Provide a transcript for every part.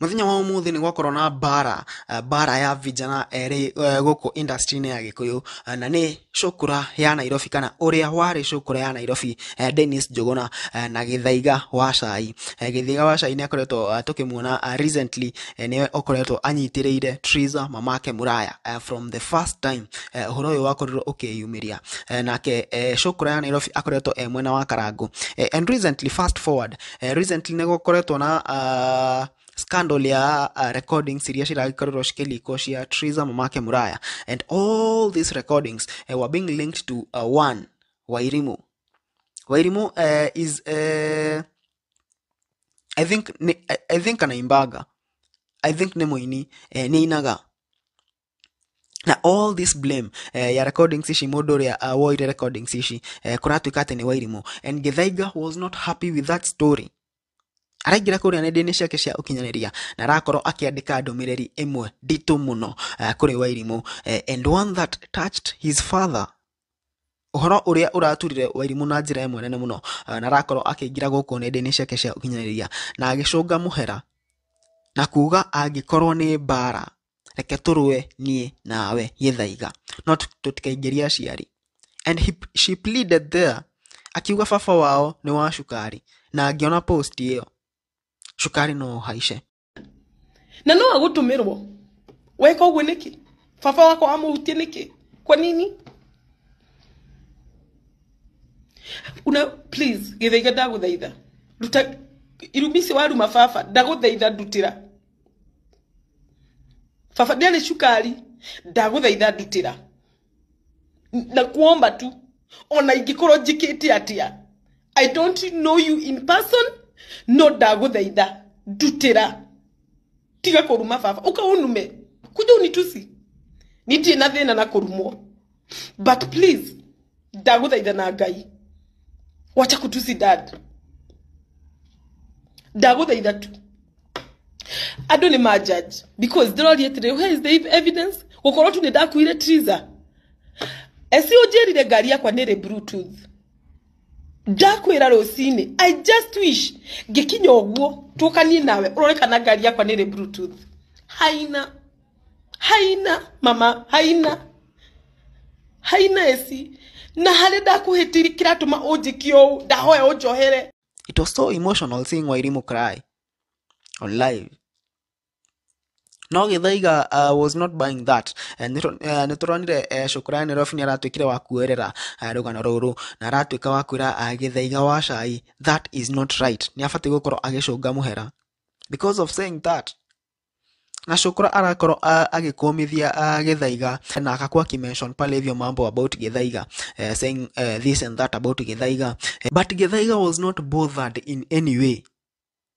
Muthenya wa umuthi ni gwakorwo na bara ya vijana eri guku industry ya Gikuyu na ni Cukura ya Nairobi kana uria wari Cukura ya Nairobi Dennis Njuguna na Githaiga wa Cai. Githaiga wa Cai ni akoretwo tukimuona recently ni okoretwo anyitiriire Triza mamake Muraya from the first time uhoro uyu wakorirwo ukiyumiria nake Cukura ya Nairobi akoretwo mwena wa Karangu and recently fast forward recently ni gukoretwo na scandal ya recordings iria ciragikorwo cikiliko cia Triza mamake Muraya and all these recordings were being linked to one Wairimu. Wairimu is I think anaimbaga, I think ni muini ni inaga na all this blame ya recordings ici mundu ria woire recordings ici kuratuika ati ni Wairimu and Githaiga was not happy with that story. Araingira kuria nende-ini ciake cia ukinyaniria na arakorwo akiandika ndumiriri imwe nditu muno kuri Wairimu and one that touched his father. Uhoro uria uraturire Wairimu na njira imwe nene muno na arakorwo akiingira guku nende-ini ciake cia ukinyaniria na agicunga muhera na kuga angikorwo ni bara reke turwe nie nawe Githaiga not tutikaingiria aciari and she pleaded there akiuga baba wao ni wa cukari na angiona post iyo cukari no haice na no agutumirwo weka uguo niki baba wako amuhutie niki kwa nini una please Githaiga ndaguthaitha ruta irumisi waru mababa ndaguthaitha ndutira baba ndiani cukari ndaguthaitha ndutira na kuomba tu ona ingikorwo njikite atia I don't know you in person no ndaguthaitha ndutira tiga kuruma baba ukaunume kuja unitusi nitie na thina na kurumwo but please ndaguthaitha na Ngai wacha kutusi dad ndaguthaitha tu ado ni ma judge because they're all yet where is the evidence gukorwo tu ni ndakuire Triza esi ujerire ngari yakwa nire bluetooth ndakwira rocini I just wish gikinya oguo tukanie nawe urorekana ngari yakwa nire bluetooth haina mama haina esi na hale ndakuhitiri kiratuma ujikio ndahoya ujohere. It was so emotional seeing Wairimu cry on live. No Githaiga was not buying that and nituronire Cukura ya Nairobi ni aratuikire wa kuerera rugano ruru na aratuika wa kwira Githaiga wa Cai that is not right ni afati gukorwo agicunga muhera because of saying that na Cukura arakorwo agikomithia Githaiga na akakwa mention pale hivyo mambo about Githaiga saying this and that about Githaiga but Githaiga was not bothered in any way.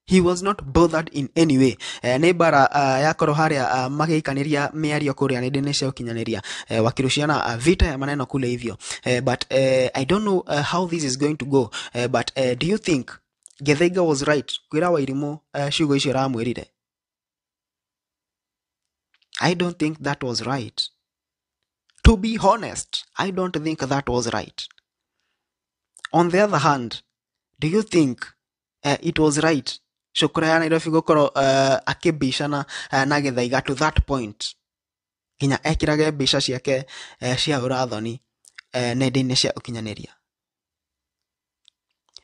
He was not bothered in any way. Nebara yakoro haria magikaniria miario kuria nende cia ukinyaniria wakirushana vita ya maneno kule hivyo but I don't know how this is going to go but do you think Githaiga was right kwira Wairimu ciugo icio ramwirire? I don't think that was right. To be honest, I don't think that was right. On the other hand, do you think it was right Cukura ya Nairobi gukorwo akibishana na Githaiga to that point kinya ekirage bisha ciake cia urathoni nende-ini cia ukinyaniria?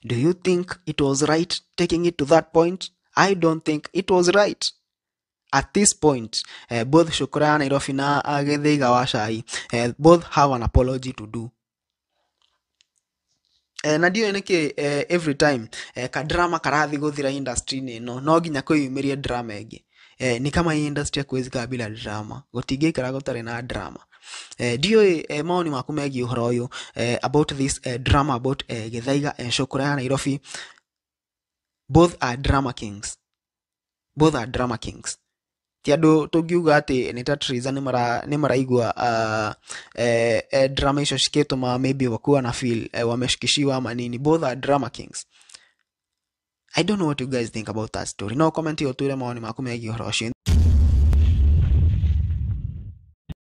Do you think it was right taking it to that point? I don't think it was right. At this point, both Cukura ya Nairobi na Githaiga wa Cai both have an apology to do. Na ndio neke every time ka drama karathi guthira industry no ginya kwiyumirie drama ingi ni kama hii industry ya kwezika bila drama gutingikara gutare na drama ndio maoni maku megi uhoro uyu about this drama about Githaiga and Cukura ya Nairobi. Both are drama kings. Tiado togiuga ati nita Triza ni maraigwa drama icio cikituma maybe wakuwa na feel wameshikishiwa manini. Both are drama kings. I don't know what you guys think about that story. No comment hiyo tuire maoni maku megi uhoro ucio.